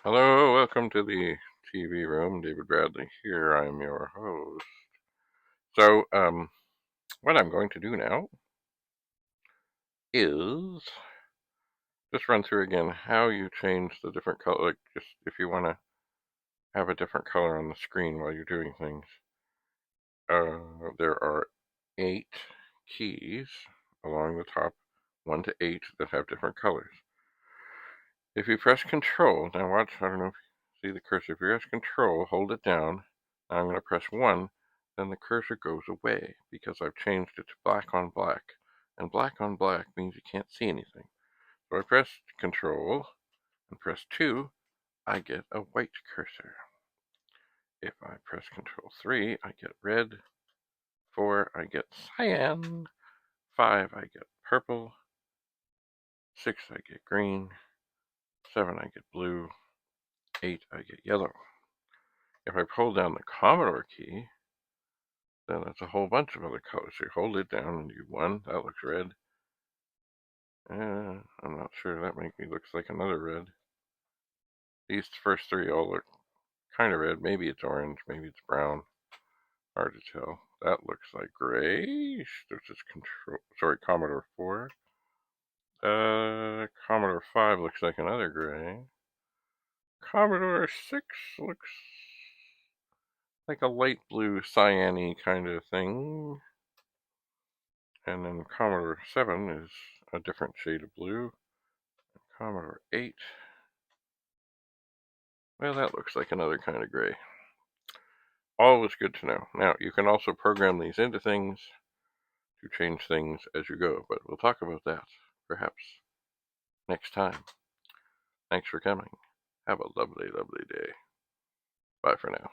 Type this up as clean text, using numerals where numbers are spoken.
Hello, welcome to the TV room. David Bradley here. I'm your host. So, what I'm going to do now is just run through again how you change the different color. Like, just if you want to have a different color on the screen while you're doing things. There are 8 keys along the top, 1 to 8, that have different colors. If you press Control, now watch, I don't know if you see the cursor. If you press Control, hold it down. Now I'm going to press 1, then the cursor goes away because I've changed it to black on black. And black on black means you can't see anything. So I press Control and press 2, I get a white cursor. If I press Control 3, I get red. 4, I get cyan. 5, I get purple. 6, I get green. 7, I get blue. 8, I get yellow. If I pull down the Commodore key, then it's a whole bunch of other colors. So you hold it down and you 1, that looks red. I'm not sure, that maybe looks like another red. These first 3 all look kind of red. Maybe it's orange, maybe it's brown. Hard to tell. That looks like gray. This is Commodore 4. Commodore 5 looks like another gray. Commodore 6 looks like a light blue cyan-y kind of thing. And then Commodore 7 is a different shade of blue. Commodore 8, well, that looks like another kind of gray. Always good to know. Now, you can also program these into things to change things as you go, but we'll talk about that perhaps next time. Thanks for coming. Have a lovely, lovely day. Bye for now.